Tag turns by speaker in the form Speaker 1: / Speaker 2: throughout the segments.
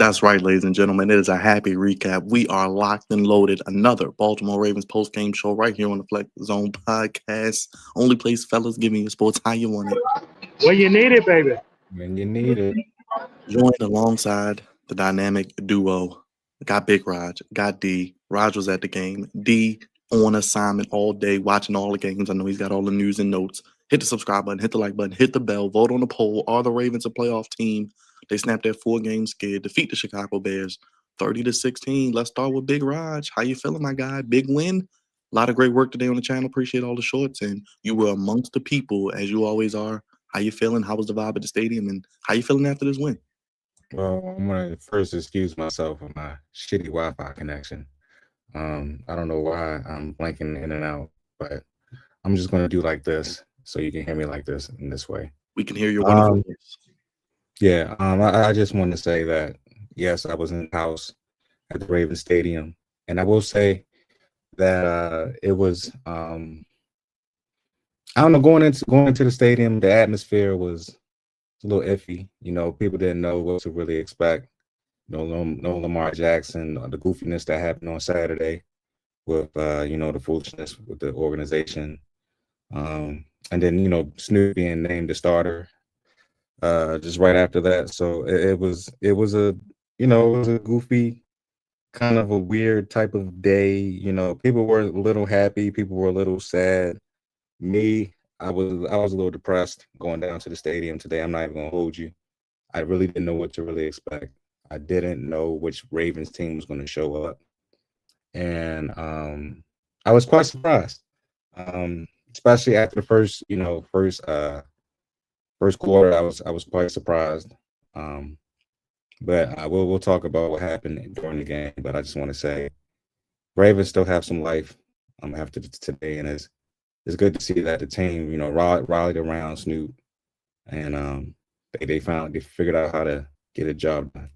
Speaker 1: That's right, ladies and gentlemen. It is a happy recap. We are locked and loaded. Another Baltimore Ravens post-game show right here on the Flex Zone podcast. Only place fellas giving you sports how you want it.
Speaker 2: When you need it, baby.
Speaker 3: When you need it.
Speaker 1: Joined alongside the dynamic duo. Got Big Rog, got D. Rog was at the game. D on assignment all day, watching all the games. I know he's got all the news and notes. Hit the subscribe button, hit the like button, hit the bell, vote on the poll. Are the Ravens a playoff team? They snapped their 4-game skid, defeat the Chicago Bears 30-16. Let's start with Big Rog. How you feeling, my guy? Big win. A lot of great work today on the channel. Appreciate all the shorts. And you were amongst the people, as you always are. How you feeling? How was the vibe at the stadium? And how you feeling after this win?
Speaker 3: Well, I'm going to first excuse myself for my shitty Wi-Fi connection. I don't know why I'm blanking in and out, but I'm just going to do like this so you can hear me like this in this way.
Speaker 1: We can hear your wonderful voice.
Speaker 3: Yeah, I just want to say that, yes, I was in the house at the Ravens Stadium, and I will say that it was, I don't know, going into the stadium, the atmosphere was a little iffy. You know, people didn't know what to really expect. No Lamar Jackson, the goofiness that happened on Saturday with, the foolishness with the organization. And then, Snoop being named the starter just right after that. So it was a goofy, kind of a weird type of day. People were a little happy, people were a little sad. Me, I was a little depressed going down to the stadium today. I'm not even gonna hold you. I really didn't know what to really expect. I didn't know which Ravens team was going to show up, and I was quite surprised, especially after the first quarter. I was quite surprised, but we'll talk about what happened during the game. But I just want to say, Ravens still have some life after today, and it's good to see that the team rallied around Snoop, and they figured out how to get a job done.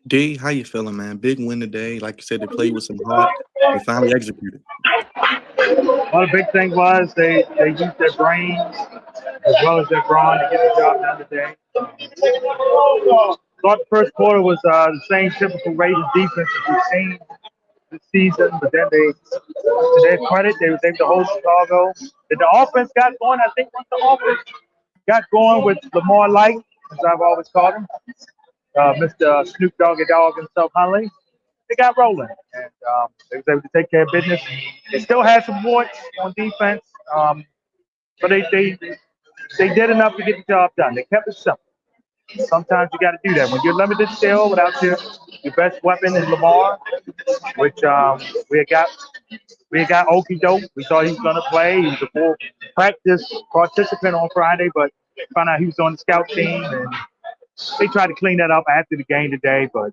Speaker 1: D, how you feeling, man? Big win today. Like you said, they played with some heart. They finally executed.
Speaker 2: Well, the big thing was they used their brains as well as their brawn to get the job done today. Thought the first quarter was the same typical Ravens defense as we've seen this season, but then to their credit, they was able to hold Chicago. Then the offense got going. I think once the offense got going with Lamar Light, as I've always called him, Mr. Snoop Doggy Dogg himself, Hunley, they got rolling, and they was able to take care of business. They still had some warts on defense, but they did enough to get the job done. They kept it simple. Sometimes you got to do that when you're limited still without your best weapon in Lamar, which we had got Okie Doke. We thought he was going to play. He was a full practice participant on Friday, but found out he was on the scout team, and they tried to clean that up after the game today. But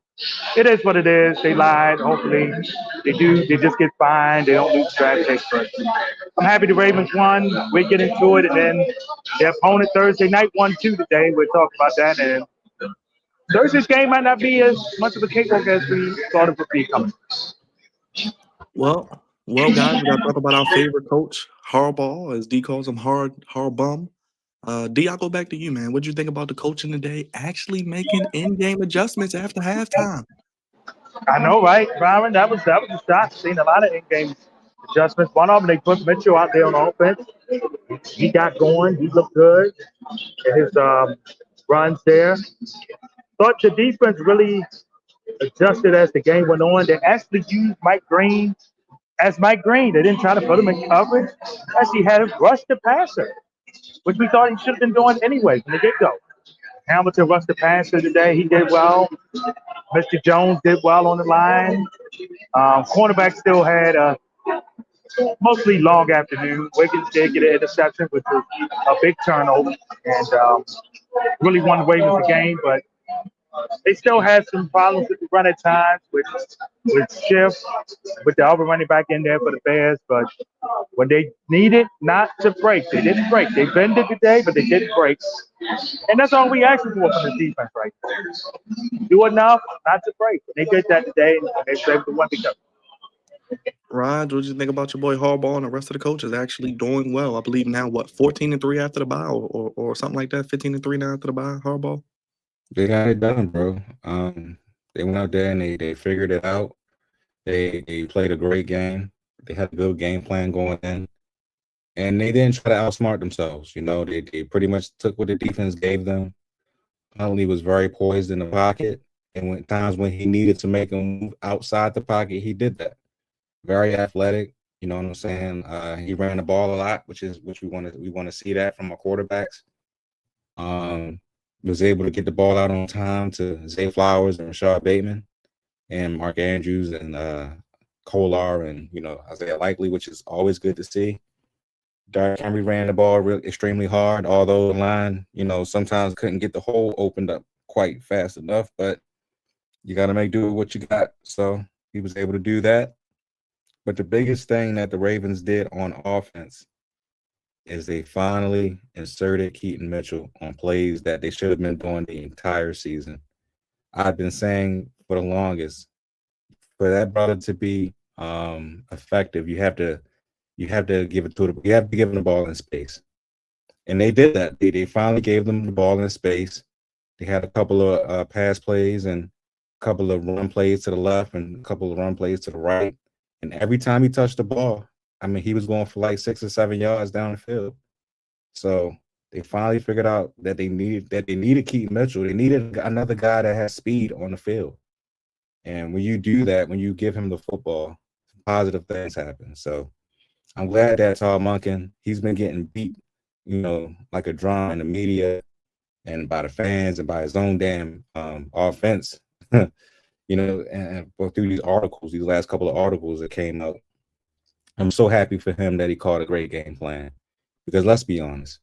Speaker 2: it is what it is. They lied. Hopefully they do. They just get fined. They don't lose draft picks. But I'm happy the Ravens won. We get into it, and then their opponent Thursday night won too today. We'll talk about that. And Thursday's game might not be as much of a cakewalk as we thought it would be coming.
Speaker 1: Well, guys, we got to talk about our favorite coach, Harbaugh, as D calls him, Harbum. D, I'll go back to you, man. What did you think about the coaching today actually making in-game adjustments after halftime?
Speaker 2: I know, right, Byron? That was a shot. Seen a lot of in-game adjustments. One of them, they put Mitchell out there on offense. He got going. He looked good in his runs there. Thought the defense really adjusted as the game went on. They actually used Mike Green as Mike Green. They didn't try to put him in coverage. Actually had him rush the passer, which we thought he should have been doing anyway from the get-go. Hamilton rushed the passer today. He did well. Mr. Jones did well on the line. Cornerback still had a mostly long afternoon. Wiggins did get an interception, which was a big turnover, and really won the Ravens the game. But they still had some problems with the run at times, with Schiff, with the other running back in there for the Bears. But when they needed not to break, they didn't break. They bended today, but they didn't break. And that's all we asking for from the defense right now. Do enough not to break. They did that today, and they were able to win because.
Speaker 1: Rod, what did you think about your boy Harbaugh and the rest of the coaches actually doing well? I believe now, what, 14-3 after the bye or something like that? 15-3 now after the bye, Harbaugh?
Speaker 3: They got it done, bro. They went out there and they figured it out. They played a great game. They had a good game plan going in, and they didn't try to outsmart themselves. You know, they pretty much took what the defense gave them. Huntley was very poised in the pocket, and when times when he needed to make a move outside the pocket, he did that. Very athletic. You know what I'm saying? He ran the ball a lot, which we want to see that from our quarterbacks. Um, was able to get the ball out on time to Zay Flowers and Rashad Bateman and Mark Andrews and Kolar and Isaiah Likely, which is always good to see. Derrick Henry ran the ball extremely hard, although the line, sometimes couldn't get the hole opened up quite fast enough, but you got to make do with what you got. So he was able to do that. But the biggest thing that the Ravens did on offense is they finally inserted Keaton Mitchell on plays that they should have been doing the entire season. I've been saying for the longest, for that brother to be effective, you have to give it to him. You have to give him the ball in space. And they did that. They finally gave them the ball in space. They had a couple of pass plays and a couple of run plays to the left and a couple of run plays to the right. And every time he touched the ball, I mean, he was going for like 6 or 7 yards down the field. So they finally figured out that they needed Keaton Mitchell. They needed another guy that has speed on the field. And when you do that, when you give him the football, positive things happen. So I'm glad that Todd Monken, he's been getting beat, like a drum in the media and by the fans and by his own damn offense, and through these articles, these last couple of articles that came out. I'm so happy for him that he called a great game plan, because let's be honest,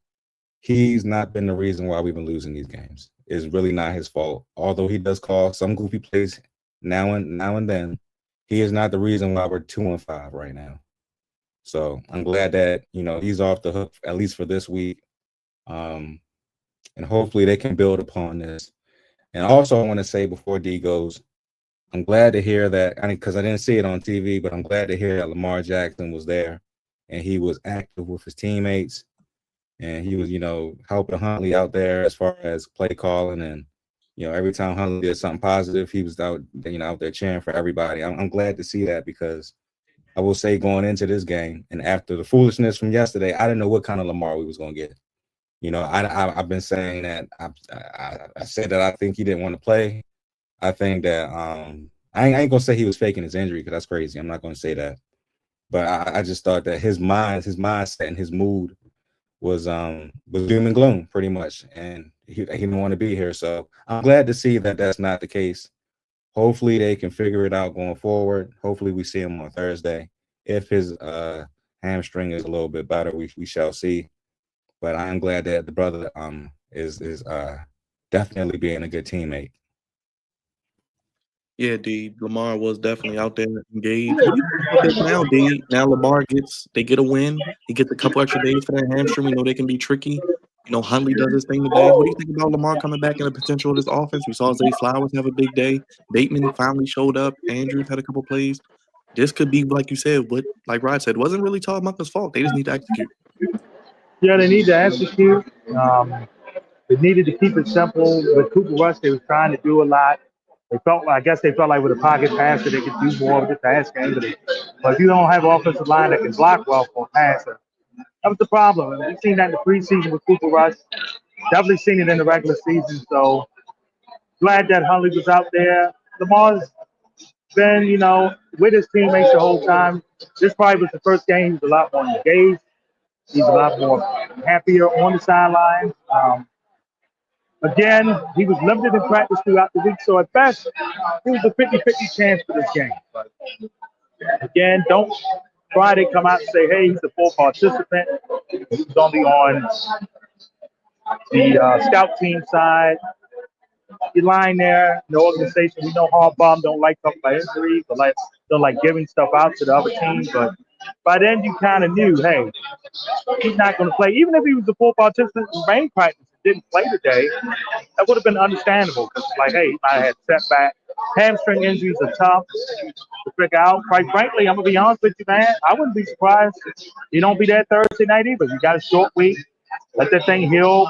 Speaker 3: he's not been the reason why we've been losing these games. It's really not his fault. Although he does call some goofy plays now and then, he is not the reason why we're 2-5 right now. So I'm glad that, he's off the hook, at least for this week. And hopefully they can build upon this. And also I want to say before D goes, I'm glad to hear that, because I didn't see it on TV, but I'm glad to hear that Lamar Jackson was there and he was active with his teammates. And he was, helping Huntley out there as far as play calling. And, every time Huntley did something positive, he was out there cheering for everybody. I'm glad to see that, because I will say going into this game and after the foolishness from yesterday, I didn't know what kind of Lamar we was going to get. I've been saying that I said that I think he didn't want to play. I think that I ain't going to say he was faking his injury, because that's crazy. I'm not going to say that. But I just thought that his mindset and his mood was doom and gloom pretty much, and he didn't want to be here. So I'm glad to see that that's not the case. Hopefully they can figure it out going forward. Hopefully we see him on Thursday. If his hamstring is a little bit better, we shall see. But I am glad that the brother is definitely being a good teammate.
Speaker 1: Yeah, D. Lamar was definitely out there engaged. What do you think about this now, D? Now Lamar get a win. He gets a couple extra days for that hamstring. We know they can be tricky. Huntley does his thing today. What do you think about Lamar coming back and the potential of this offense? We saw Zay Flowers have a big day. Bateman finally showed up. Andrews had a couple plays. This could be, like you said, like Rod said, wasn't really Todd Monken's fault. They just need to execute.
Speaker 2: Yeah, they need to execute. They needed to keep it simple. With Cooper Rush, they were trying to do a lot. I guess they felt like with a pocket passer, they could do more with the pass game. But if you don't have an offensive line that can block well for a passer, that was the problem. And we've seen that in the preseason with Cooper Rush. Definitely seen it in the regular season. So glad that Huntley was out there. Lamar's been, with his teammates the whole time. This probably was the first game. He's a lot more engaged. He's a lot more happier on the sideline. Again, he was limited in practice throughout the week, so at best, it was a 50-50 chance for this game. But again, don't try to come out and say, hey, he's a full participant. He was only on the scout team side. You lying there in the organization. We know Harbaugh don't like talking about injuries, but don't like giving stuff out to the other team. But by then, you kind of knew, hey, he's not going to play. Even if he was a full participant in rain practice and didn't play today, that would have been understandable. Because like, hey, he might have had setback. Hamstring injuries are tough. The figure out. Quite frankly, I'm gonna be honest with you, man. I wouldn't be surprised. He don't be there Thursday night either. You got a short week. Let that thing heal.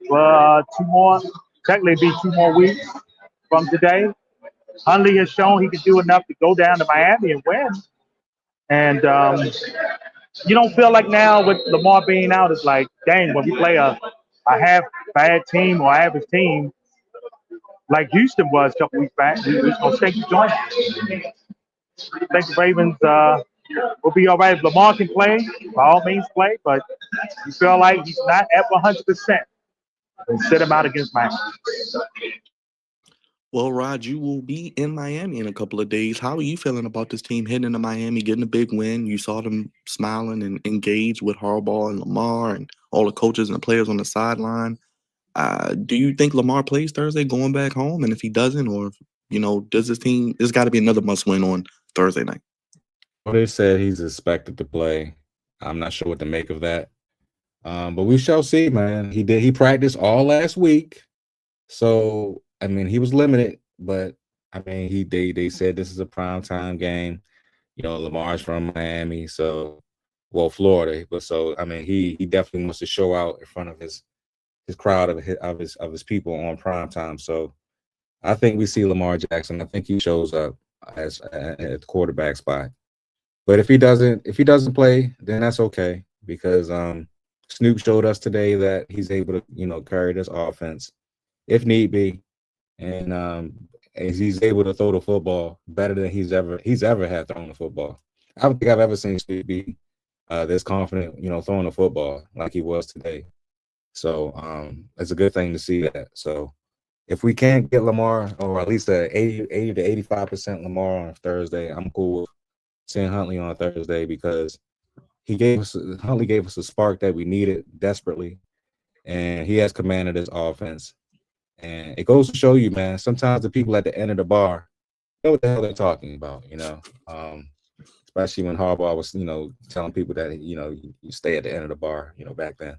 Speaker 2: 2 more, technically be 2 more weeks from today. Hundley has shown he can do enough to go down to Miami and win. And you don't feel like now with Lamar being out, it's like, dang, when we play a half bad team or average team like Houston was a couple weeks back, we're going to stake the joint. I think the Ravens will be all right. If Lamar can play, by all means play, but you feel like he's not at 100%, then sit him out against Miami.
Speaker 1: Well, Rod, you will be in Miami in a couple of days. How are you feeling about this team heading into Miami, getting a big win? You saw them smiling and engaged with Harbaugh and Lamar and all the coaches and the players on the sideline. Do you think Lamar plays Thursday going back home? And if he doesn't, or, does this team, there's got to be another must win on Thursday night.
Speaker 3: Well, they said he's expected to play. I'm not sure what to make of that. But we shall see, man. He practiced all last week. So, I mean, he was limited, but I mean, they said this is a primetime game. Lamar's from Miami, Florida. But so, I mean, he definitely wants to show out in front of his crowd of his people on primetime. So, I think we see Lamar Jackson. I think he shows up at the quarterback spot. But if he doesn't play, then that's okay, because Snoop showed us today that he's able to carry this offense if need be, and he's able to throw the football better than he's ever had thrown the football. I don't think I've ever seen Snoop be this confident, throwing the football like he was today. So it's a good thing to see that. So if we can't get Lamar, or at least a 80 to 85% Lamar on Thursday, I'm cool with seeing Huntley on Thursday, because Huntley gave us a spark that we needed desperately, and he has commanded this offense. And it goes to show you, man, sometimes the people at the end of the bar know what the hell they're talking about, especially when Harbaugh was, telling people that, you stay at the end of the bar, back then.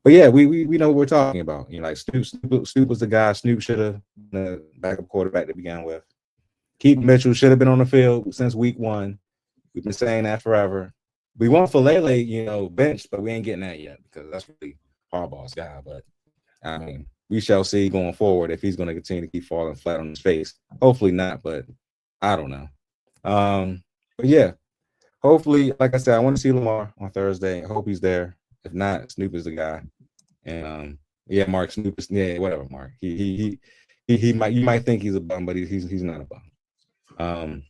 Speaker 3: But yeah, we know what we're talking about. Like Snoop was the guy. Snoop should have been a backup quarterback to begin with. Keith Mitchell should have been on the field since week 1. We've been saying that forever. We want Falele, benched, but we ain't getting that yet, because that's really Harbaugh's guy. But I mean, we shall see going forward if he's going to continue to keep falling flat on his face. Hopefully not, but I don't know. But yeah, hopefully, like I said, I want to see Lamar on Thursday. I hope he's there. If not, Snoop is the guy. And yeah, Mark, Snoop is, yeah, whatever, Mark. He might, you might think he's a bum, but he's not a bum.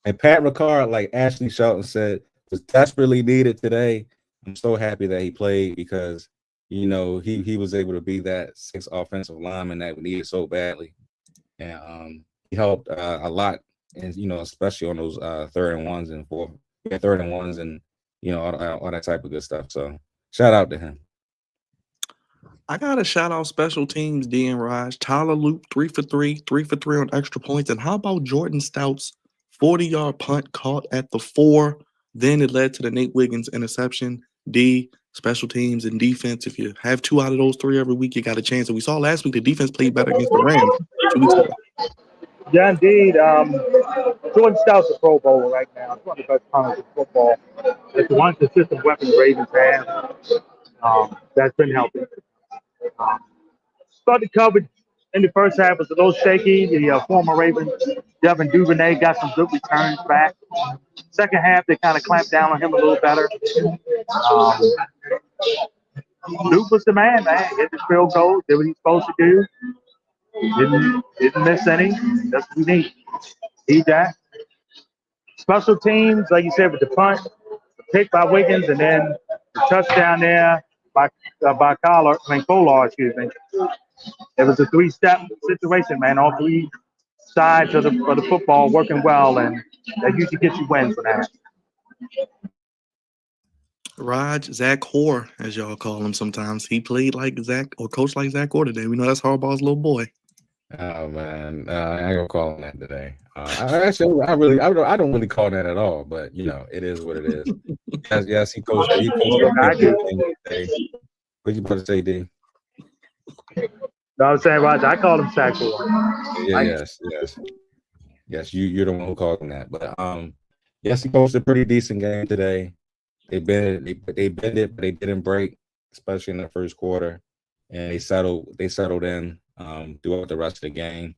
Speaker 3: And Pat Ricard, like Ashley Shelton said, was desperately needed today. I'm so happy that he played, because he was able to be that 6th offensive lineman that we needed so badly, and he helped a lot, and especially on those 3rd and 1s and 3rd and 1s, and all that type of good stuff. So shout out to him.
Speaker 1: I got to shout out special teams, D and Raj. Tyler Loop, 3 for 3 on extra points. And how about Jordan Stout's 40-yard punt caught at the 4? Then it led to the Nate Wiggins interception. D, special teams and defense. If you have 2 out of those 3 every week, you got a chance. And we saw last week the defense played better against the Rams 2 weeks ago.
Speaker 2: Yeah, indeed. Jordan Stout's a Pro Bowler right now. He's one of the best punters in football. It's one consistent weapon the Ravens have. That's been helping. Thought the coverage in the first half was a little shaky. The former Ravens, Devin Duvernay, got some good returns back. Second half, they kind of clamped down on him a little better. Luke was the man. Hit the field goal, did what he's supposed to do. Didn't miss any. That's what we need. Need that. Special teams, like you said, with the punt, the pick by Wiggins, and then the touchdown there by Kolar, excuse me. It was a 3-step situation, man. All 3 sides of the football working well, and that usually gets you wins for that.
Speaker 1: Raj, Zach Hoare, as y'all call him sometimes. He played like Zach, or coached like Zach Hoare today. We know that's Harbaugh's little boy.
Speaker 3: Oh man, I ain't gonna call him that today. I don't really call him that at all, but it is what it is. Yes, he coached. He coached today. What you about to say, D?
Speaker 2: No, I'm saying, Roger, I call him Zach Hoare.
Speaker 3: Yes. Yes, you're the one who called him that. But yes, he posted a pretty decent game today. They bent it, they bent it, but they didn't break, especially in the first quarter. And they settled in throughout the rest of the game.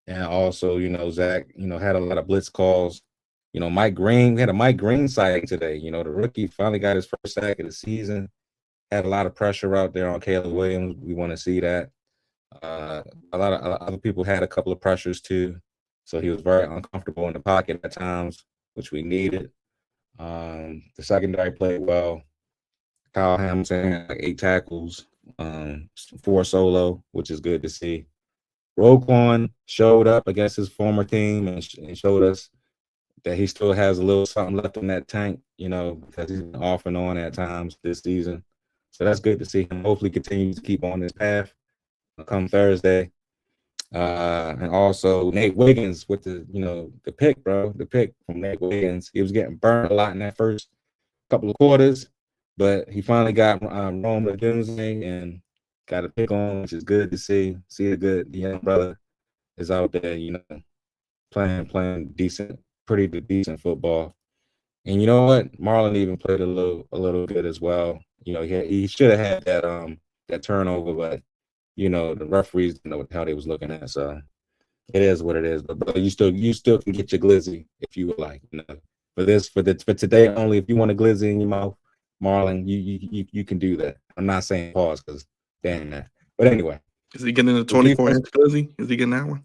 Speaker 3: And also, Zach, had a lot of blitz calls. Mike Green, we had a Mike Green sighting today. The rookie finally got his first sack of the season. Had a lot of pressure out there on Caleb Williams. We want to see that. A lot of other people had a couple of pressures too. So he was very uncomfortable in the pocket at times, which we needed. The secondary played well. Kyle Hamilton had like 8 tackles, 4 solo, which is good to see. Roquan showed up against his former team and showed us that he still has a little something left in that tank, because he's been off and on at times this season. So that's good to see him hopefully continue to keep on this path come Thursday. And also Nate Wiggins with the pick, bro. The pick from Nate Wiggins. He was getting burned a lot in that first couple of quarters, but he finally got Rome Odunze and got a pick on, which is good to see. See a good young brother is out there, playing pretty decent football. And you know what? Marlon even played a little good as well. He should have had that turnover, but the referees didn't know what the hell they was looking at. So it is what it is. But brother, you still can get your glizzy if you would like. For today only, if you want a glizzy in your mouth, Marlon, you can do that. I'm not saying pause because damn that. But anyway,
Speaker 1: is he getting a 24-inch glizzy? Is he getting that one?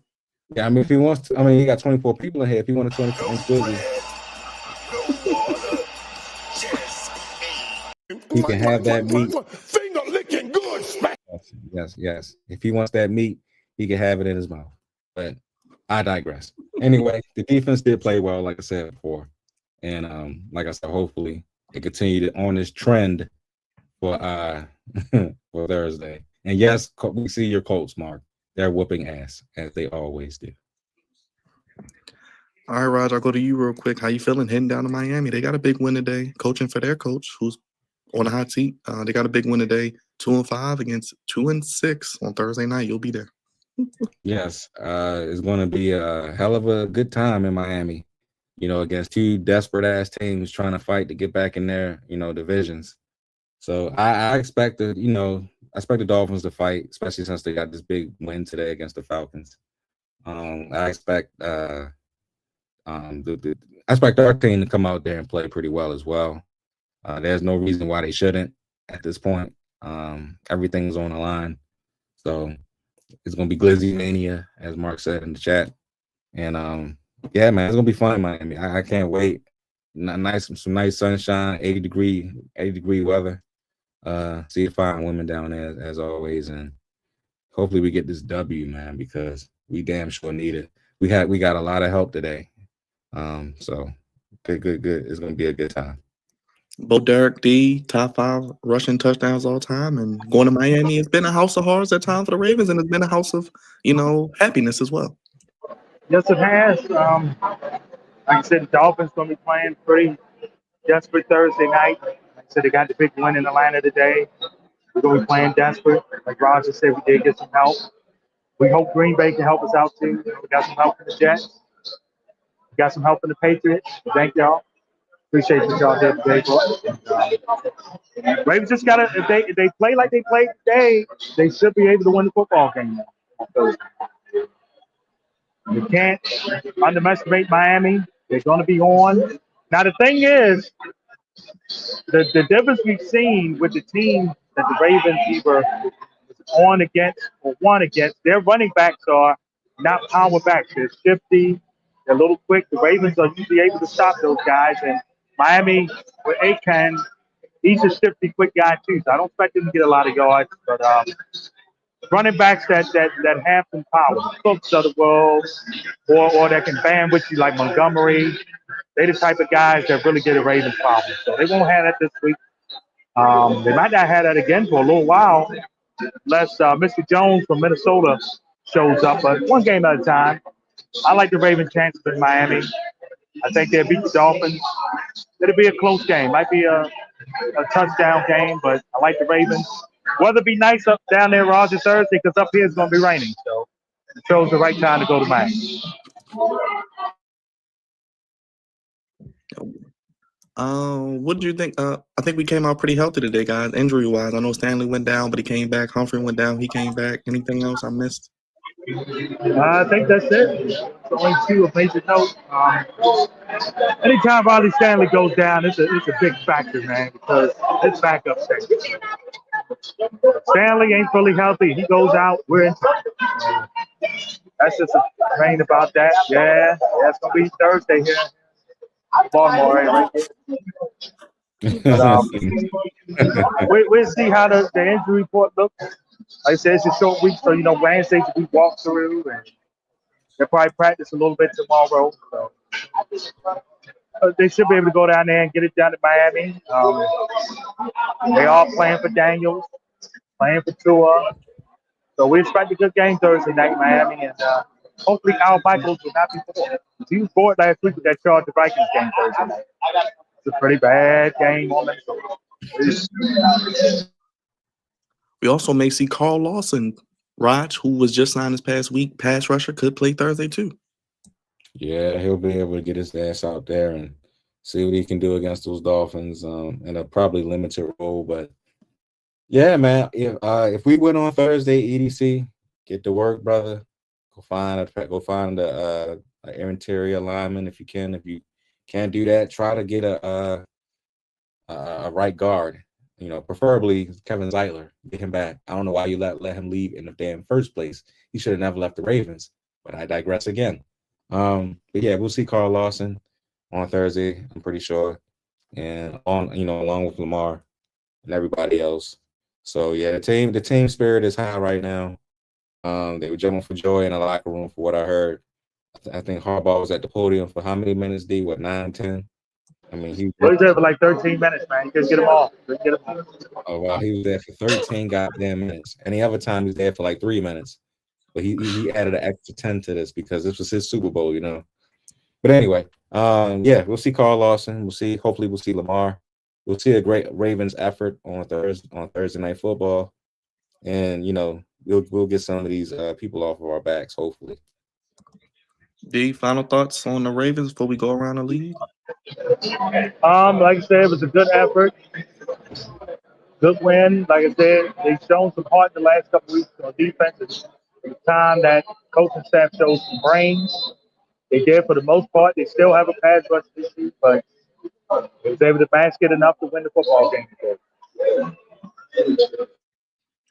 Speaker 3: Yeah, I mean, if he wants to, he got 24 people in here. If he want a 24-inch glizzy, he can have that meat.
Speaker 4: Finger licking good.
Speaker 3: Yes. If he wants that meat, he can have it in his mouth. But I digress. Anyway, the defense did play well, like I said before, and like I said, hopefully it continued on this trend for for Thursday. And yes, we see your Colts, Mark. They're whooping ass as they always do.
Speaker 1: All right, Raj, I'll go to you real quick. How you feeling heading down to Miami? They got a big win today, coaching for their coach, who's on the hot seat. They got a big win today, 2-5 against 2-6 on Thursday night. You'll be there.
Speaker 3: Yes, it's going to be a hell of a good time in Miami. Against 2 desperate ass teams trying to fight to get back in their divisions. So I expect the Dolphins to fight, especially since they got this big win today against the Falcons. I expect I expect our team to come out there and play pretty well as well. There's no reason why they shouldn't at this point. Everything's on the line. So it's going to be Glizzy Mania, as Mark said in the chat. And yeah, man, it's going to be fun in Miami. I can't wait. Some nice sunshine, 80 degree weather. See the fine women down there as always. And hopefully we get this W, man, because we damn sure need it. We got a lot of help today. So good. It's going to be a good time.
Speaker 1: Both Derek D, top 5 rushing touchdowns all time, and going to Miami, it's been a house of horrors at times for the Ravens, and it's been a house of, happiness as well.
Speaker 2: Yes, it has. Like I said, the Dolphins going to be playing pretty desperate Thursday night. Like I said, they got the big win in Atlanta today. We're going to be playing desperate. Like Roger said, we did get some help. We hope Green Bay can help us out too. We got some help from the Jets. We got some help from the Patriots. Thank y'all. Appreciate what y'all did today, bro. Ravens just gotta if they play like they played today, they should be able to win the football game on Thursday. You can't underestimate Miami. They're gonna be on. Now the thing is, the difference we've seen with the team that the Ravens either on against or won against, their running backs are not power backs. They're shifty. They're a little quick. The Ravens are usually able to stop those guys. And Miami with Akan, he's a shifty, quick guy too. So I don't expect him to get a lot of yards. But running backs that have some power, Cooks of the world, or that can band with you like Montgomery. They're the type of guys that really get a Ravens problem. So they won't have that this week. They might not have that again for a little while, unless Mr. Jones from Minnesota shows up. But one game at a time. I like the Ravens' chances in Miami. I think they'll beat the Dolphins. It'll be a close game. Might be a touchdown game, but I like the Ravens. Weather be nice up down there, Roger, Thursday, because up here it's going to be raining. So it shows the right time to go to Miami.
Speaker 1: What did you think? I think we came out pretty healthy today, guys. Injury wise, I know Stanley went down, but he came back. Humphrey went down, he came back. Anything else I missed?
Speaker 2: I think that's it. It's only two of major note. Anytime Riley Stanley goes down, it's a big factor, man, because his backup stinks. Stanley ain't fully healthy. He goes out, we're in trouble. That's just a rain about that. Yeah, it's gonna be Thursday here. Baltimore, right? But we'll see how the injury report looks. Like I said, it's a short week, so Wednesdays we walk through, and they'll probably practice a little bit tomorrow. So they should be able to go down there and get it done in Miami. They all playing for Daniels, playing for Tua. So we expect a good game Thursday night in Miami, and hopefully Al Michaels will not be bored. He was bored last week with that Chargers Vikings game Thursday night. It's a pretty bad game on that.
Speaker 1: We also may see Carl Lawson, Raj, who was just signed this past week, pass rusher, could play Thursday too.
Speaker 3: Yeah, he'll be able to get his ass out there and see what he can do against those Dolphins in a probably limited role. But yeah, man, if we win on Thursday, EDC, get to work, brother. Go find an interior lineman if you can. If you can't do that, try to get a right guard. Preferably Kevin Zeitler. Get him back. I don't know why you let him leave in the damn first place. He should have never left the Ravens. But I digress again. But yeah, we'll see Carl Lawson on Thursday, I'm pretty sure. And along with Lamar and everybody else. So yeah, the team spirit is high right now. They were jumping for joy in the locker room for what I heard. I think Harbaugh was at the podium for how many minutes, D? What, 9, 10? I mean, he
Speaker 2: was there for like 13 minutes, man. Just get him off.
Speaker 3: Oh, wow. He was there for 13 goddamn minutes. Any other time, he was there for like 3 minutes. But he added an extra 10 to this because this was his Super Bowl, But anyway, yeah, we'll see Carl Lawson. Hopefully we'll see Lamar. We'll see a great Ravens effort on Thursday Night Football. And, we'll get some of these people off of our backs, hopefully.
Speaker 1: D, final thoughts on the Ravens before we go around the league?
Speaker 2: Like I said, it was a good effort. Good win. Like I said, they've shown some heart the last couple weeks on defense. It's time that coaching staff shows some brains. They did for the most part. They still have a pass rush issue, but they was able to basket enough to win the football game today.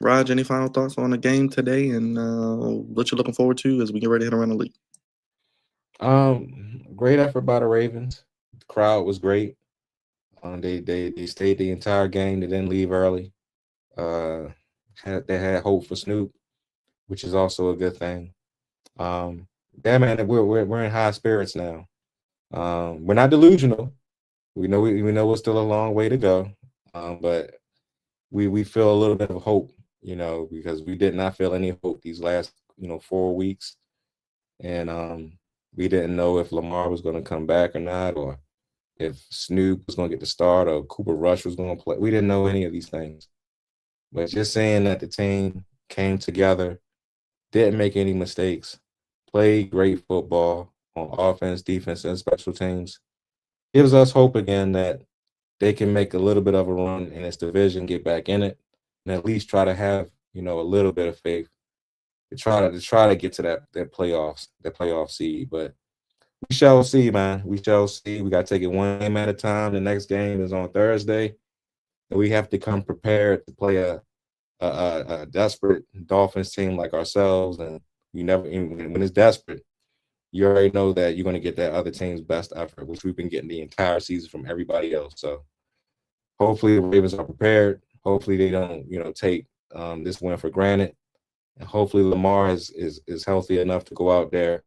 Speaker 1: Raj, any final thoughts on the game today and what you're looking forward to as we get ready to head around the league?
Speaker 3: Great effort by the Ravens. The crowd was great. They stayed the entire game. They didn't leave early. They had hope for Snoop, which is also a good thing. Yeah, man, we're in high spirits now. We're not delusional. We know we're still a long way to go. But we feel a little bit of hope, because we did not feel any hope these last 4 weeks, and we didn't know if Lamar was going to come back or not, or if Snoop was going to get the start, or Cooper Rush was going to play. We didn't know any of these things. But just saying that the team came together, didn't make any mistakes, played great football on offense, defense, and special teams, gives us hope again that they can make a little bit of a run in this division, get back in it, and at least try to have, a little bit of faith to try to get to that playoff seed. But we shall see, man. We shall see. We got to take it one game at a time. The next game is on Thursday. And we have to come prepared to play a desperate Dolphins team like ourselves. And when it's desperate, you already know that you're going to get that other team's best effort, which we've been getting the entire season from everybody else. So hopefully the Ravens are prepared. Hopefully they don't, take this win for granted. And hopefully Lamar is healthy enough to go out there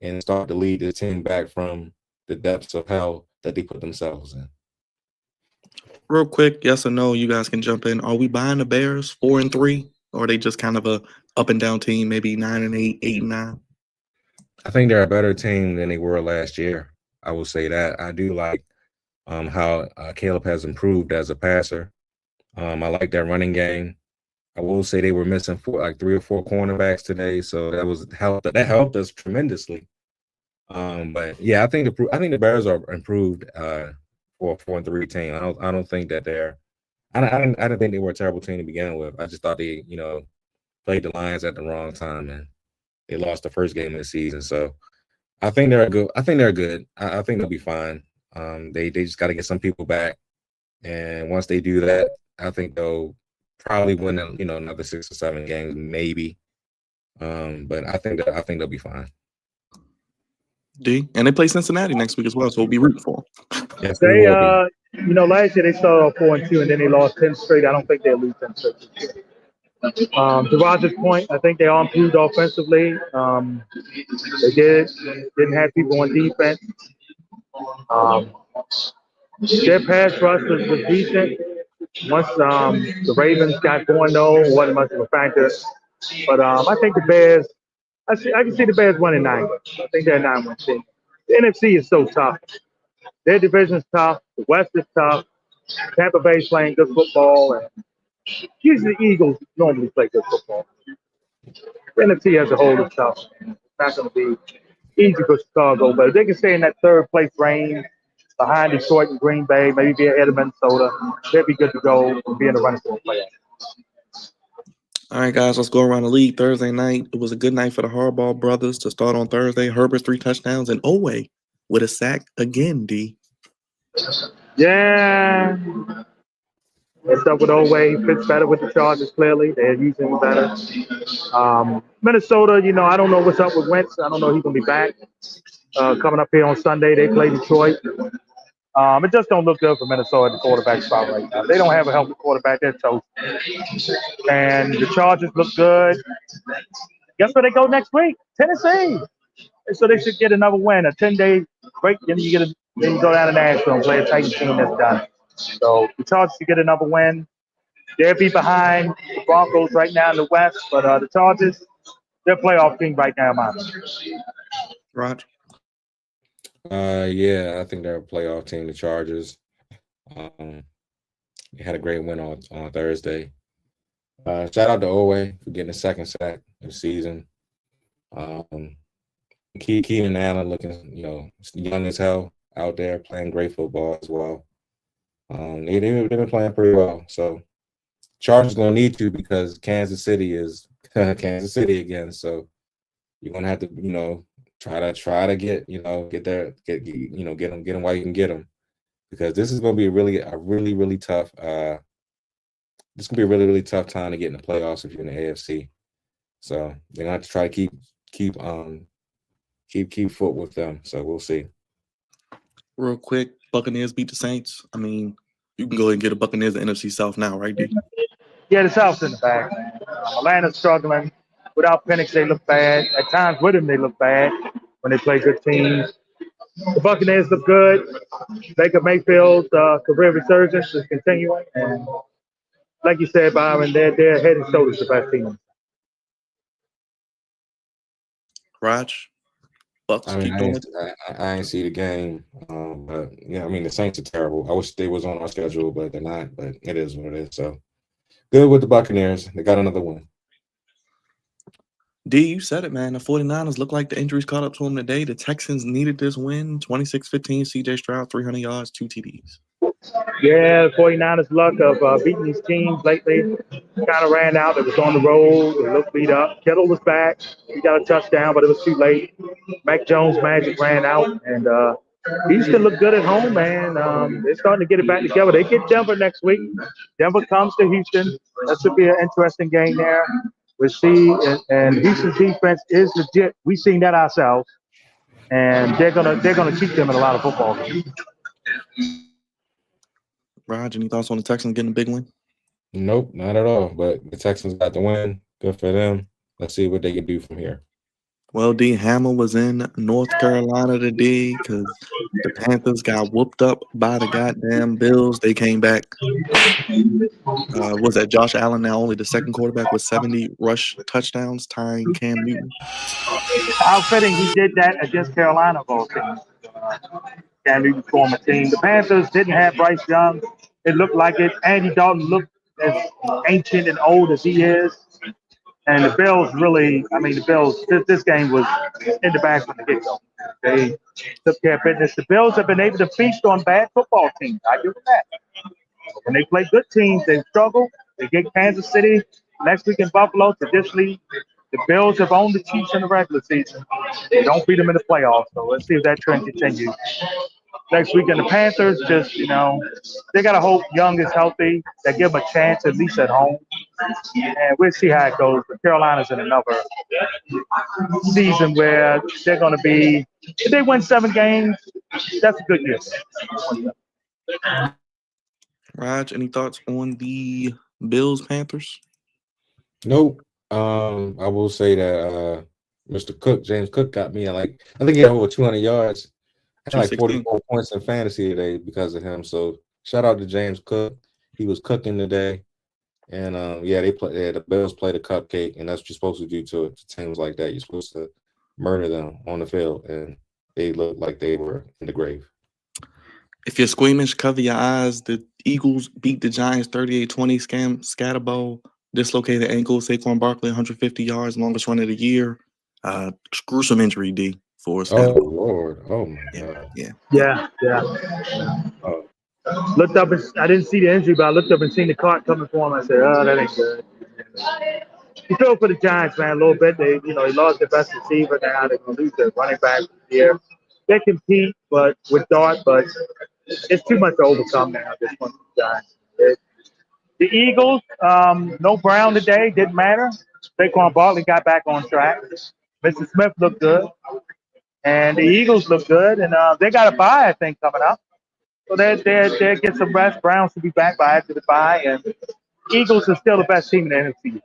Speaker 3: and start to lead the team back from the depths of hell that they put themselves in.
Speaker 1: Real quick, yes or no, you guys can jump in. Are we buying the Bears 4-3, or are they just kind of a up and down team, maybe 9-8, 8-9?
Speaker 3: I think they're a better team than they were last year. I will say that. I do like how Caleb has improved as a passer. I like that running game. I will say they were missing 3 or 4 cornerbacks today, so that helped us tremendously. But yeah, I think the Bears are improved for a 4-3 team. I don't think that they're. I didn't think they were a terrible team to begin with. I just thought they played the Lions at the wrong time and they lost the first game of the season. So I think they're good. I think they're good. I think they'll be fine. They just got to get some people back, and once they do that, I think they'll probably win another 6 or 7 games, maybe. But I think they'll be fine.
Speaker 1: D, and they play Cincinnati next week as well, so we'll be rooting for them.
Speaker 3: Yes, we
Speaker 2: They,
Speaker 3: will be.
Speaker 2: last year they started off 4-2, and then they lost 10 straight. I don't think they'll lose 10 straight this year. To Roger's point, I think they are improved offensively. They didn't have people on defense. Their pass rush was decent. Once the Ravens got going, though, it wasn't much of a factor. But I think the Bears, I can see the Bears winning 9 games. I think they're a 9-win team. The NFC is so tough. Their division's tough. The West is tough. Tampa Bay's playing good football, and usually the Eagles normally play good football. The NFC as a whole is tough. It's not going to be easy for Chicago, but if they can stay in that third place range behind Detroit and Green Bay, maybe be ahead of Minnesota, they'll be good to go and be in the running for a playoff.
Speaker 1: All right, guys, let's go around the league. Thursday night, it was a good night for the Harbaugh brothers to start on Thursday. Herbert 3 touchdowns and Oweh with a sack again, D.
Speaker 2: Yeah. What's up with Oweh? He fits better with the Chargers, clearly. They're using him better. Minnesota, I don't know what's up with Wentz. I don't know if he's going to be back. Coming up here on Sunday, they play Detroit. It just don't look good for Minnesota at the quarterback spot right now. They don't have a healthy quarterback. They're toast. And the Chargers look good. Guess where they go next week? Tennessee. And so they should get another win, a 10-day break. Then you go down to Nashville and play a Titans team that's done. So the Chargers should get another win. They'll be behind the Broncos right now in the West, but the Chargers, they're playoff team right now, man.
Speaker 1: Rog?
Speaker 3: Yeah, I think they're a playoff team, the Chargers. They had a great win on Thursday. Shout out to Oweh for getting a second sack of the season. Keenan Allen looking, young as hell out there playing great football as well. They've been playing pretty well. So Chargers gonna need to because Kansas City is Kansas City again. So you're gonna have to, try to get them while you can get them, because this is gonna be a really tough. This gonna be a really tough time to get in the playoffs if you're in the AFC. So they're gonna have to try to keep foot with them. So we'll see.
Speaker 1: Real quick, Buccaneers beat the Saints. I mean, you can go ahead and get a Buccaneers in the NFC South now, right, D?
Speaker 2: Yeah, the South's in the bag, man. Atlanta's struggling. Without Penix, they look bad. At times with him, they look bad when they play good teams. The Buccaneers look good. Baker Mayfield's career resurgence is continuing. And like you said, Byron, they're head and shoulders the best team.
Speaker 1: Rog? Bucks
Speaker 3: I mean,
Speaker 1: keep doing it.
Speaker 3: I ain't see the game, but yeah, I mean the Saints are terrible. I wish they was on our schedule, but they're not. But it is what it is. So good with the Buccaneers. They got another win.
Speaker 1: D, you said it, man. The 49ers look like the injuries caught up to them today. The Texans needed this win. 26-15, C.J. Stroud, 300 yards, 2 TDs.
Speaker 2: Yeah, the 49ers' luck of beating these teams lately kind of ran out. It was on the road. It looked beat up. Kittle was back. He got a touchdown, but it was too late. Mac Jones' magic ran out. And Houston looked good at home, man. They're starting to get it back together. They get Denver next week. Denver comes to Houston. That should be an interesting game there. We'll see. And Houston's defense is legit. We've seen that ourselves. And they're gonna keep them in a lot of football games.
Speaker 1: Rog, any thoughts on the Texans getting a big win?
Speaker 3: Nope, not at all. But the Texans got the win. Good for them. Let's see what they can do from here.
Speaker 1: Well, D, Hammer was in North Carolina today because the Panthers got whooped up by the goddamn Bills. They came back. Was that Josh Allen now only the second quarterback with 70 rush touchdowns, tying Cam Newton?
Speaker 2: How fitting he did that against Carolina of all teams. Cam Newton's former team. The Panthers didn't have Bryce Young. It looked like it. Andy Dalton looked as ancient and old as he is. And the Bills really, the Bills, this game was in the bag from the get-go. They took care of business. The Bills have been able to feast on bad football teams. I give them that. When they play good teams, they struggle. They get Kansas City next week in Buffalo. Traditionally, the Bills have owned the Chiefs in the regular season. They don't beat them in the playoffs. So let's see if that trend continues. Next week in the Panthers, they got to hope Young is healthy. They give him a chance at least at home. And we'll see how it goes. But Carolina's in another season where they're going to be, if they win 7 games, that's a good year.
Speaker 1: Raj, any thoughts on the Bills Panthers?
Speaker 3: Nope. I will say that Mr. Cook, James Cook, got me. I think he had over 200 yards. I had like 44 points in fantasy today because of him. So shout out to James Cook. He was cooking today. And the Bills played a cupcake, and that's what you're supposed to do to teams like that. You're supposed to murder them on the field, and they looked like they were in the grave.
Speaker 1: If you're squeamish, cover your eyes. The Eagles beat the Giants 38-20. Scatterbo, dislocated ankle. Saquon Barkley, 150 yards, longest run of the year. Gruesome injury, D, for Scatterbo.
Speaker 3: Oh, Lord. Oh, my God.
Speaker 2: Yeah.
Speaker 3: Oh.
Speaker 2: Looked up, I didn't see the injury, but I looked up and seen the cart coming for him. I said, oh, that ain't good. You feel for the Giants, man, a little bit. They lost their best receiver now. They're going to lose their running back here. They compete but it's too much to overcome now at this point for the Giants. The Eagles, no Brown today, didn't matter. Saquon Barkley got back on track. Mr. Smith looked good. And the Eagles look good. And they got a bye, I think, coming up. So they'll get some rest. Browns will be back by after the bye. And Eagles are still the best team in the NFC.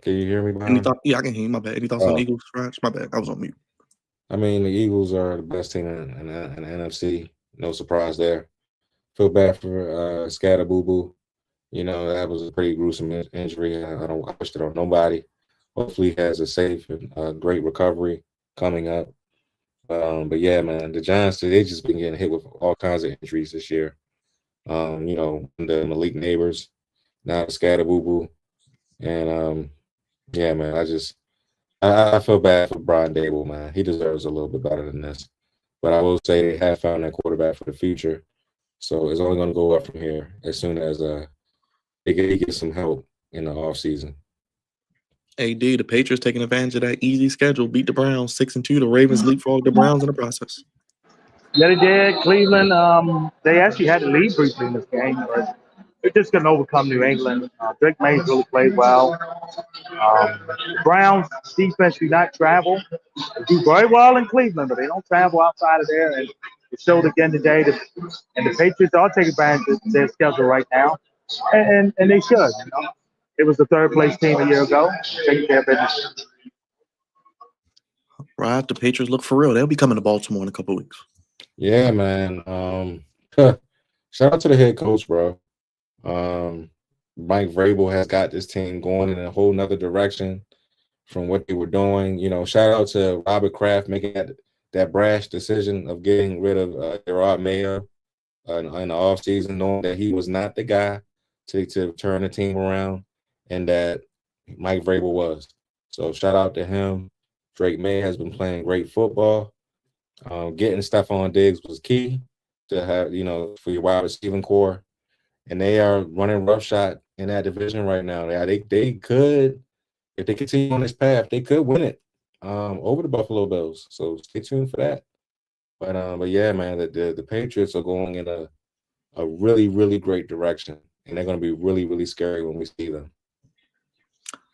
Speaker 3: Can you hear me,
Speaker 1: Brian? Yeah, I can hear you. My bad. Any thoughts on the Eagles, Raj? My bad. I was on mute.
Speaker 3: I mean, the Eagles are the best team in the NFC. No surprise there. Feel bad for Scatterboo. That was a pretty gruesome injury. I wish it on nobody. Hopefully he has a safe and great recovery coming up. But yeah, man, the Giants, they just been getting hit with all kinds of injuries this year. The Malik Neighbors, now the Scatterboo. And yeah, man, I feel bad for Brian Dable, man. He deserves a little bit better than this. But I will say they have found that quarterback for the future. So it's only going to go up from here as soon as they get some help in the offseason.
Speaker 1: AD, the Patriots taking advantage of that easy schedule. Beat the Browns 6-2. The Ravens leapfrog the Browns in the process.
Speaker 2: Yeah, they did. Cleveland, they actually had to lead briefly in this game, but they're just going to overcome New England. Drake May really played well. Browns defense do not travel. They do very well in Cleveland, but they don't travel outside of there. And it showed again today. And the Patriots are taking advantage of their schedule right now, and they should. It was the third place team a year ago. Taking care of business.
Speaker 1: Right, the Patriots look for real. They'll be coming to Baltimore in a couple of weeks.
Speaker 3: Yeah, man. Shout out to the head coach, bro. Mike Vrabel has got this team going in a whole nother direction from what they were doing. Shout out to Robert Kraft making that brash decision of getting rid of Gerard Mayer in the offseason, knowing that he was not the guy to turn the team around, and that Mike Vrabel was. So shout out to him. Drake May has been playing great football. Getting Stephon Diggs was key to have, for your wide receiving core. And they are running roughshod in that division right now. They could, if they continue on this path, they could win it over the Buffalo Bills. So stay tuned for that. But yeah, man, the Patriots are going in a really, really great direction. And they're going to be really, really scary when we see them.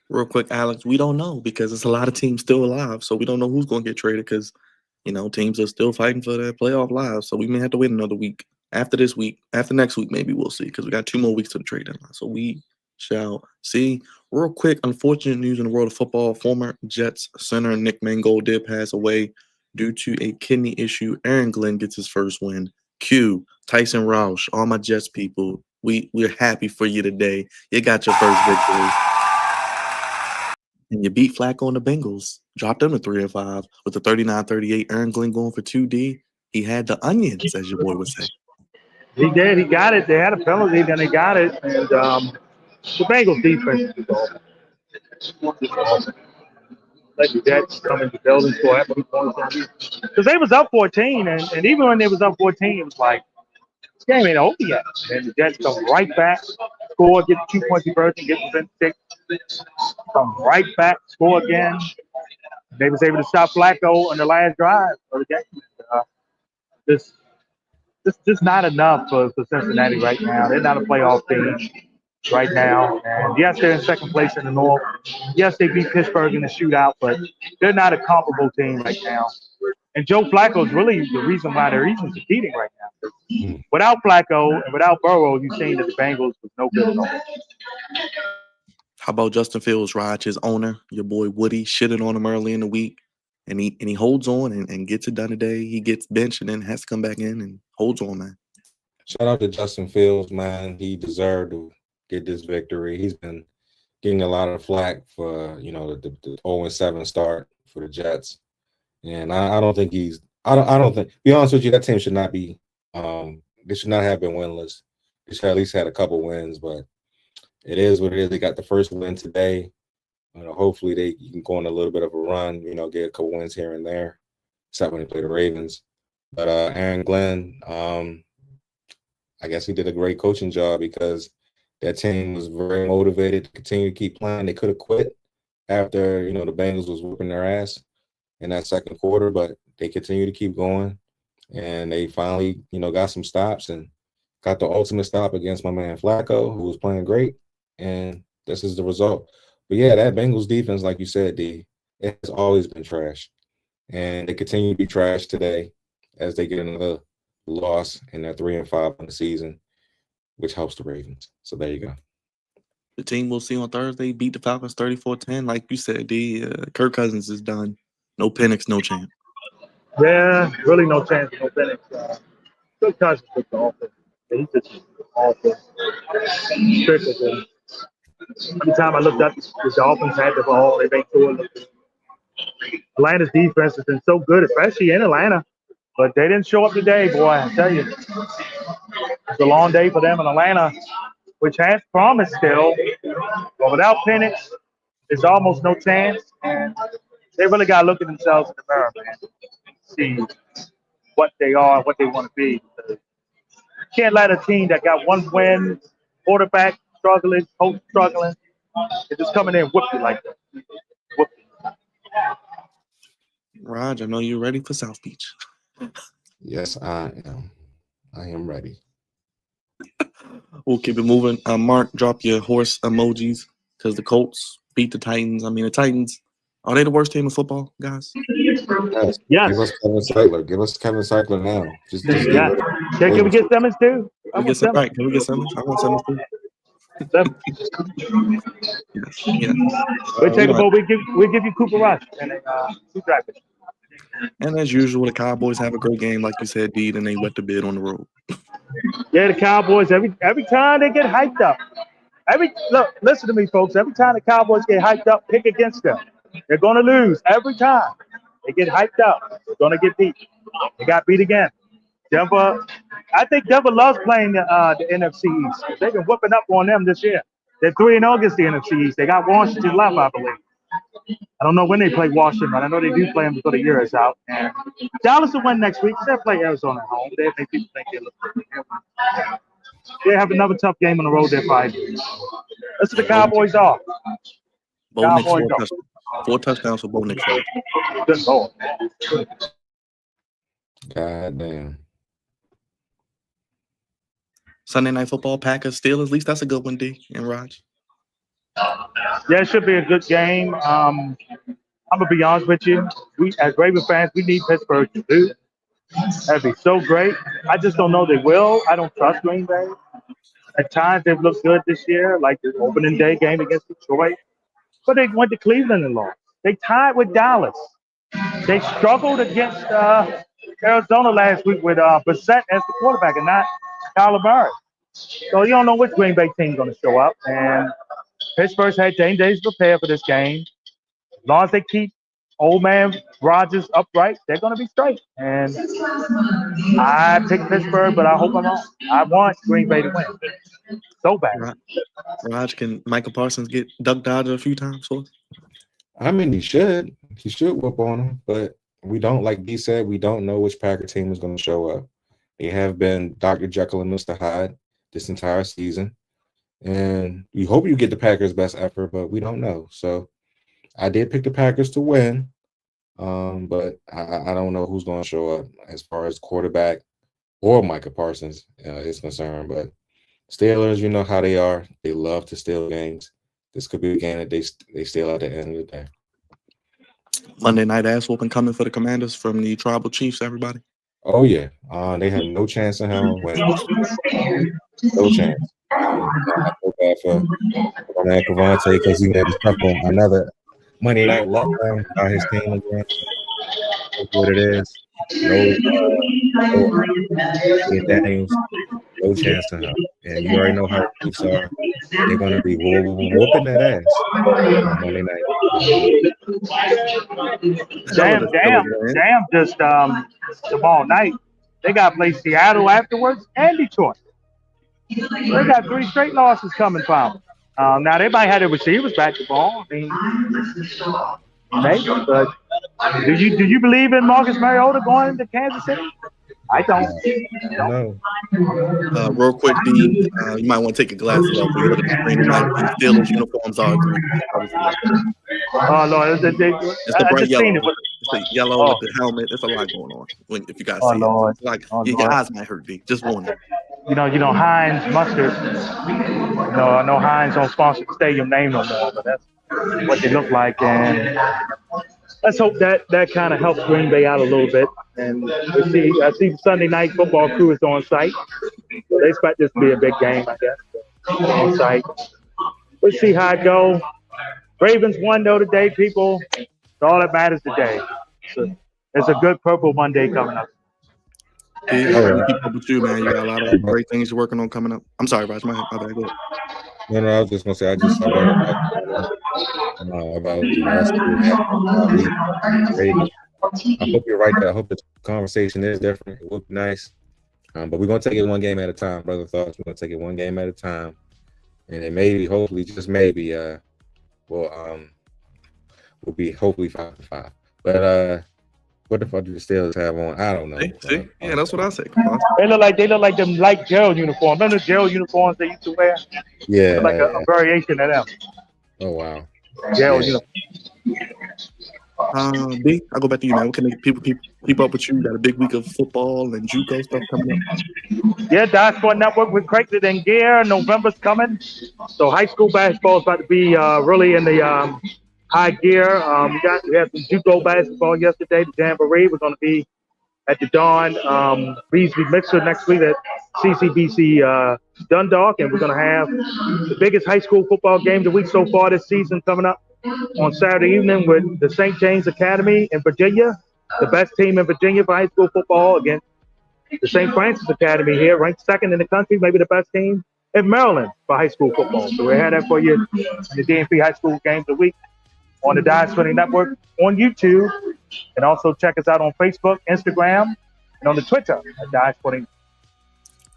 Speaker 1: Real quick, Alex, we don't know because there's a lot of teams still alive. So we don't know who's going to get traded because, teams are still fighting for their playoff lives. So we may have to wait another week. After this week, after next week, maybe we'll see because we got 2 more weeks to the trade deadline. So we shall see. Real quick, unfortunate news in the world of football. Former Jets center Nick Mangold did pass away due to a kidney issue. Aaron Glenn gets his first win. Q, Tyson Roush, all my Jets people, we're happy for you today. You got your first victory. And you beat Flacco on the Bengals. Dropped them to 3-5 with the 39-38. Aaron Glenn going for 2D. He had the onions, as your boy would say.
Speaker 2: He did. He got it. They had a penalty, then they got it. And the Bengals defense is awesome. Let the Jets come into the building, score that many points on you. Because they was up 14, and even when they was up 14, it was like, this game ain't over yet. And the Jets come right back, score, get 2 points conversion, get within 6, come right back, score again. They was able to stop Flacco on the last drive of the game. Just not enough for Cincinnati right now. They're not a playoff team right now. And yes, they're in second place in the North. Yes, they beat Pittsburgh in the shootout, but they're not a comparable team right now. And Joe Flacco is really the reason why they're even competing right now. Without Flacco and without Burrow, you've seen that the Bengals was no good at all.
Speaker 1: How about Justin Fields, Raj, his owner, your boy Woody, shitted on him early in the week, and he holds on and gets it done today. He gets benched and then has to come back in and holds on, man.
Speaker 3: Shout out to Justin Fields, man. He deserved to get this victory. He's been getting a lot of flack for, the 0-7 start for the Jets. And I don't think I don't think, be honest with you, that team should not be, they should not have been winless. They should at least had a couple wins, but it is what it is. They got the first win today. Hopefully they can go on a little bit of a run, get a couple wins here and there, except when they play the Ravens. But Aaron Glenn, I guess he did a great coaching job because that team was very motivated to continue to keep playing. They could have quit after, the Bengals was whooping their ass in that second quarter, but they continue to keep going. And they finally, got some stops and got the ultimate stop against my man Flacco, who was playing great. And this is the result. But yeah, that Bengals defense, like you said, D, it has always been trash. And they continue to be trash today as they get another loss and they're 3-5 on the season, which helps the Ravens. So there you go.
Speaker 1: The team we'll see on Thursday beat the Falcons 34-10. Like you said, D, Kirk Cousins is done. No Penix, no chance.
Speaker 2: Yeah, really no chance for no Penix. Good Cousins with the offense. He's just awful. Every time I looked up, the Dolphins had the ball. They made sure it looked good. Atlanta's defense has been so good, especially in Atlanta. But they didn't show up today, boy. I tell you. It's a long day for them in Atlanta, which has promise still. But without Penix, there's almost no chance. And they really got to look at themselves in the mirror, man. See what they are, what they want to be. You can't let a team that got one win, quarterback struggling, coach struggling, and just come in there and whoop you like that. Whoop you.
Speaker 1: Raj, I know you're ready for South Beach.
Speaker 3: Yes, I am. I am ready.
Speaker 1: We'll keep it moving. Mark, drop your horse emojis because the Colts beat the Titans. I mean, the Titans, are they the worst team in football, guys?
Speaker 3: Yes. Give us Kevin Sackler. Give us Kevin Sackler now. Just
Speaker 2: yeah. Can we get Simmons too?
Speaker 1: Can we get Simmons? I want Simmons too. Yes.
Speaker 2: We'll take a ball. We give you Cooper Rush and two draft picks.
Speaker 1: And as usual, the Cowboys have a great game, like you said, Deed, and they wet the bed on the road.
Speaker 2: Yeah, the Cowboys, every time they get hyped up. Look, listen to me, folks. Every time the Cowboys get hyped up, pick against them. They're going to lose every time. They get hyped up. They're going to get beat. They got beat again. Denver, I think Denver loves playing the NFC East. They've been whooping up on them this year. They're 3-0 against the NFC East. They got Washington left, I believe. I don't know when they play Washington, but I know they do play them before the year is out. And Dallas will win next week. They'll play Arizona at home. They make people think they look good. They have another tough game on the road. They're fighting. That's what the Cowboys are.
Speaker 1: Bo Nix, 4 touchdowns for Bo Nix.
Speaker 2: Good Lord.
Speaker 3: God damn.
Speaker 1: Sunday Night Football, Packers, Steelers. At least that's a good one, D and Raj.
Speaker 2: Yeah, it should be a good game. I'm going to be honest with you. We, as Ravens fans, we need Pittsburgh to do. That'd be so great. I just don't know they will. I don't trust Green Bay. At times, they've looked good this year, like the opening day game against Detroit. But they went to Cleveland and lost. They tied with Dallas. They struggled against Arizona last week with Brissett as the quarterback and not Kyler Murray. So you don't know which Green Bay team's going to show up. And Pittsburgh's had 10 days to prepare for this game. As long as they keep old man Rodgers upright, they're going to be straight. And I picked Pittsburgh, but I hope I'm wrong. I want Green Bay to win so bad.
Speaker 1: Raj, can Michael Parsons get duck dodged a few times for us?
Speaker 3: I mean, he should whoop on him, but we don't, like D said, we don't know which Packer team is going to show up. They have been Dr. Jekyll and Mr. Hyde this entire season, and you hope you get the Packers' best effort, but we don't know. So I did pick the Packers to win, but I don't know who's going to show up as far as quarterback or Micah Parsons is concerned. But Steelers, you know how they are. They love to steal games. This could be a game that they steal at the end of the day.
Speaker 1: Monday night ass whooping coming for the Commanders from the Tribal Chiefs, everybody.
Speaker 3: Oh, yeah. They have no chance in hell winning. No chance. I feel bad for my man Cavante because he had to suffer another Monday night letdown by his team again. That's what it is. No Daniels, no chance in hell. And you already know how the Chiefs are. They're going to be whooping that ass on Monday night.
Speaker 2: Damn, just tomorrow night. They got to play Seattle afterwards and Detroit. They got 3 straight losses coming from. Now they might have their receivers back to ball. I mean, maybe, but do you believe in Marcus Mariota going to Kansas City? I don't.
Speaker 3: No.
Speaker 1: Real quick, D, you might want to take your glasses off when you look at the screen tonight. The Steelers uniforms are green.
Speaker 2: Oh Lord,
Speaker 1: it's the bright yellow. It's the yellow with the helmet. There's a lot going on. If you guys see
Speaker 2: Lord.
Speaker 1: it, it's like your eyes might hurt, D. Just warning.
Speaker 2: You know, Heinz mustard. I know Heinz don't sponsor the stadium name no more, but that's what they look like. And let's hope that kind of helps Green Bay out a little bit. And I see the Sunday night football crew is on site. So they expect this to be a big game, I guess. On site. We'll see how it goes. Ravens won though today, people. It's all that matters today. So it's a good Purple Monday coming up.
Speaker 1: Keep up with you, man. You got a lot of great things you're working on coming up. I'm sorry, Raj. My bad. Go ahead.
Speaker 3: No, I was just gonna say I just saw about the last week. I hope you're right there. I hope the conversation is different. It would be nice. But we're gonna take it one game at a time, brother. Thoughts. We're gonna take it one game at a time, and then maybe, hopefully, just maybe, we'll be hopefully 5-5. But what the fuck do the Steelers have on? I don't know.
Speaker 1: See? Yeah, that's what I say.
Speaker 2: They look like them light Gerald uniforms. Remember the Gerald uniforms they used to wear?
Speaker 3: Yeah,
Speaker 2: like a variation of them.
Speaker 3: Oh wow.
Speaker 2: Gerald uniform.
Speaker 1: B, I'll go back to you, man. What can people keep up with you? You got a big week of football and JUCO stuff coming up.
Speaker 2: Yeah, Diaspora Network with Craigslist and Gear. November's coming. So high school basketball is about to be really in the high gear. We had some JUCO basketball yesterday. The Jamboree was going to be at the Dawn Beasley Mixer next week at CCBC Dundalk, and we're going to have the biggest high school football game of the week so far this season coming up on Saturday evening with the St. James Academy in Virginia, the best team in Virginia for high school football, against the St. Francis Academy here, ranked second in the country, maybe the best team in Maryland for high school football. So we had that for you in the DMP High School Games of the Week on the Diaspora Network on YouTube, and also check us out on Facebook, Instagram, and on the Twitter at Diaspora.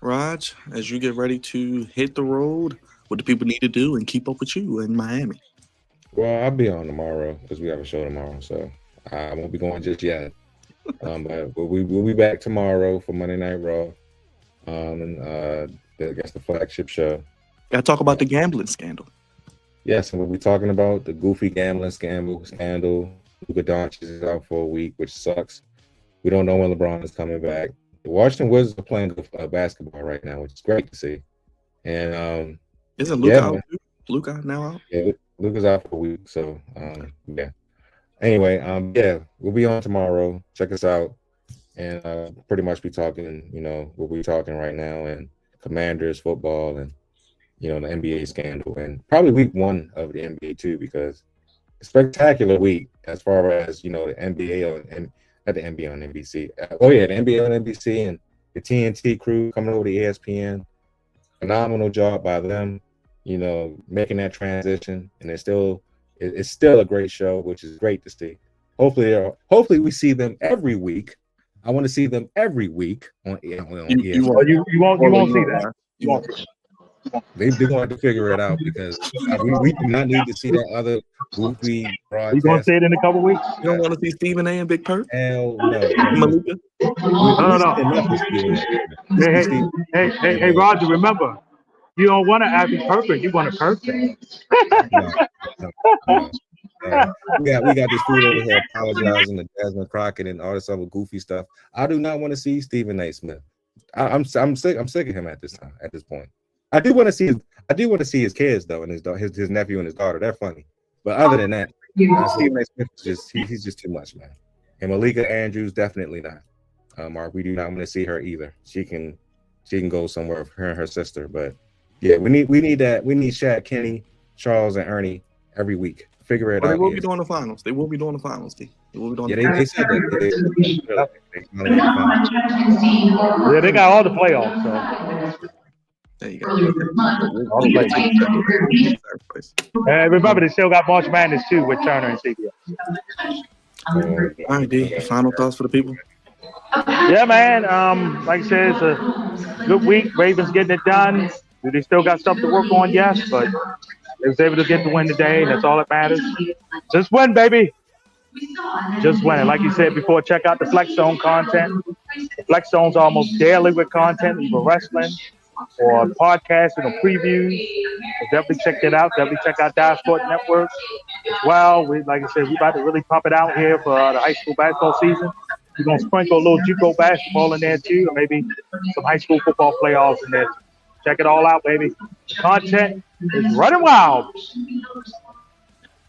Speaker 1: Raj, as you get ready to hit the road, what do people need to do and keep up with you in Miami?
Speaker 3: Well, I'll be on tomorrow because we have a show tomorrow, so I won't be going just yet. But we'll be back tomorrow for Monday Night Raw. I guess the flagship show.
Speaker 1: Got to talk about the gambling scandal.
Speaker 3: Yes, and we'll be talking about the goofy gambling scandal. Luka Doncic is out for a week, which sucks. We don't know when LeBron is coming back. The Washington Wizards are playing basketball right now, which is great to see. And
Speaker 1: isn't Luka out too? Luka now out?
Speaker 3: Yeah, Luka's out for a week. So yeah. Anyway, we'll be on tomorrow. Check us out. And pretty much be talking, what we're talking right now, and Commanders football, and the NBA scandal, and probably week 1 of the NBA too, because it's a spectacular week as far as the NBA and not the NBA on NBC. The NBA on NBC and the TNT crew coming over to ESPN. Phenomenal job by them, making that transition, and it's still a great show, which is great to see. hopefully we see them every week. I want to see them every week on
Speaker 1: You
Speaker 3: ESPN.
Speaker 1: won't.
Speaker 2: You won't see that.
Speaker 1: You won't.
Speaker 3: They're going to have to figure it out because we do not need to see that other goofy
Speaker 2: You
Speaker 3: broadcast.
Speaker 2: gonna see it in a couple weeks?
Speaker 1: You don't want to see Stephen A. and Big Perk?
Speaker 3: Hell no.
Speaker 1: Malika?
Speaker 2: Hey, Roger, remember, you don't want to act perfect. You want to perfect.
Speaker 3: No. We got this fool over here apologizing to Desmond Crockett and all this other goofy stuff. I do not want to see Stephen A. Smith. I'm sick of him at this point. I do want to see his kids though, and his nephew and his daughter. They're funny, but other than that, Stephen A. Smith is he's just too much, man. And Malika Andrews definitely not. Mark, we do not want to see her either. She can go somewhere with her and her sister, but yeah, we need that. We need Shaq, Kenny, Charles, and Ernie every week. Figure it out.
Speaker 1: They will be doing the finals. They will be doing the finals, Steve. They will be doing
Speaker 3: they said that.
Speaker 2: Yeah, they got all the playoffs. So.
Speaker 1: There you go.
Speaker 2: And remember, they still got March Madness too with Turner and CBS.
Speaker 1: All right, D. Final thoughts for the people.
Speaker 2: Yeah, man. Like I said, it's a good week. Ravens getting it done. Do they still got stuff to work on? Yes, but they was able to get the win today, and that's all that matters. Just win, baby. Just win. Like you said before, check out the Flex Zone content. The Flex Zone's almost daily with content, either wrestling or podcasting or previews. So definitely check that out. Definitely check out Dive Sport Network as well. Like I said, we about to really pump it out here for the high school basketball season. We're going to sprinkle a little JUCO basketball in there too, or maybe some high school football playoffs in there. Check it all out, baby. Content is running wild.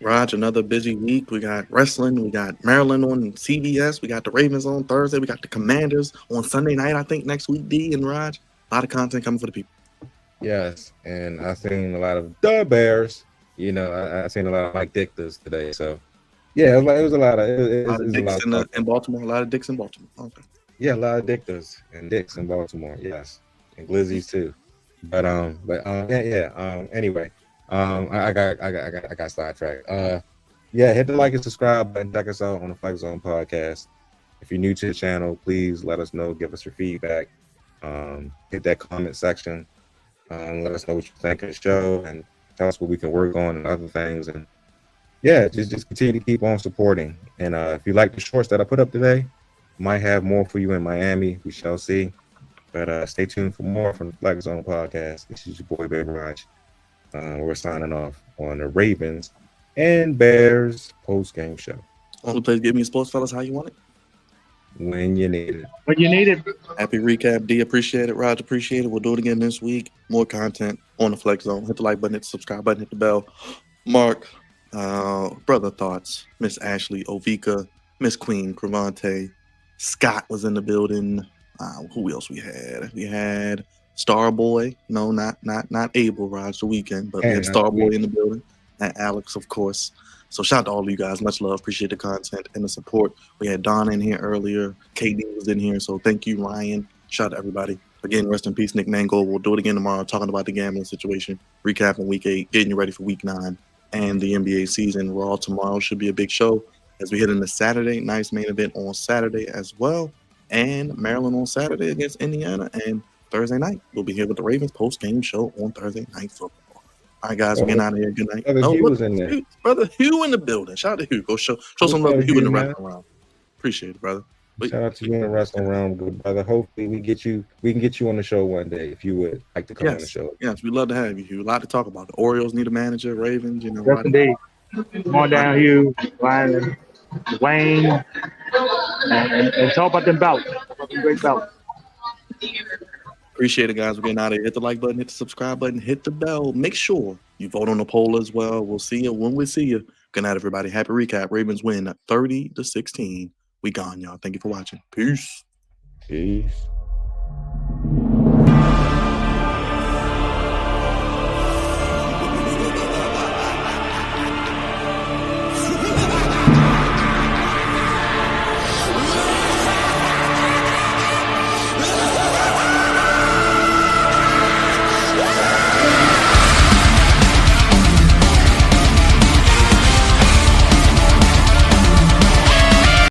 Speaker 1: Raj, another busy week. We got wrestling. We got Maryland on CBS. We got the Ravens on Thursday. We got the Commanders on Sunday night, I think, next week, D and Raj. A lot of content coming for the people.
Speaker 3: Yes, and I've seen a lot of the Bears. You know, I've seen a lot of Mike Dictas today. So, yeah, it was a lot of
Speaker 1: Dicks in Baltimore. A lot of Dicks in Baltimore. Okay.
Speaker 3: Yeah, a lot of Dictas and Dicks in Baltimore. Yes, and Glizzies too. But anyway, I got sidetracked. Hit the like and subscribe button. Check us out on the Flex Zone podcast. If you're new to the channel, please let us know. Give us your feedback. Hit that comment section. Let us know what you think of the show and tell us what we can work on and other things. And yeah, just continue to keep on supporting. And if you like the shorts that I put up today, might have more for you in Miami. We shall see. But stay tuned for more from the Flex Zone podcast. This is your boy, Baby Raj. We're signing off on the Ravens and Bears post-game show.
Speaker 1: Only place give me sports, fellas, how you want it?
Speaker 3: When you need it.
Speaker 2: When you need it.
Speaker 1: Happy recap, D. Appreciate it. Raj, appreciate it. We'll do it again this week. More content on the Flex Zone. Hit the like button, hit the subscribe button, hit the bell. Mark, brother thoughts. Miss Ashley, Ovika, Miss Queen, Cravante, Scott was in the building. Who else we had? We had Starboy. No, not Abel, Raj, the weekend, but we had Starboy in the building. And Alex, of course. So shout out to all of you guys. Much love. Appreciate the content and the support. We had Don in here earlier. KD was in here. So thank you, Ryan. Shout out to everybody. Again, rest in peace, Nick Mangold. We'll do it again tomorrow, talking about the gambling situation, recapping week 8, getting you ready for week 9 and the NBA season. Raw tomorrow should be a big show as we hit into Saturday. Nice main event on Saturday as well. And Maryland on Saturday against Indiana. And Thursday night, we'll be here with the Ravens post-game show on Thursday Night Football. All right, guys, we're getting out of here. Good night. Brother Hugh in the building. Shout out to Hugh. Go show some love to Hugh in the wrestling round. Appreciate it, brother.
Speaker 3: Shout out to you in the wrestling round, good brother. Hopefully we can get you on the show one day if you would like to come on the show.
Speaker 1: Yes, we'd love to have you, Hugh. A lot to talk about. The Orioles need a manager, Ravens, you know.
Speaker 2: Yes, indeed. Come on down, Hugh, Ryan, Wayne, and talk about them belts. Great belts.
Speaker 1: Appreciate it, guys. We're getting out of here. Hit the like button, hit the subscribe button, hit the bell. Make sure you vote on the poll as well. We'll see you when we see you. Good night, everybody. Happy recap. Ravens win 30-16. We gone, y'all. Thank you for watching. Peace.
Speaker 3: Peace.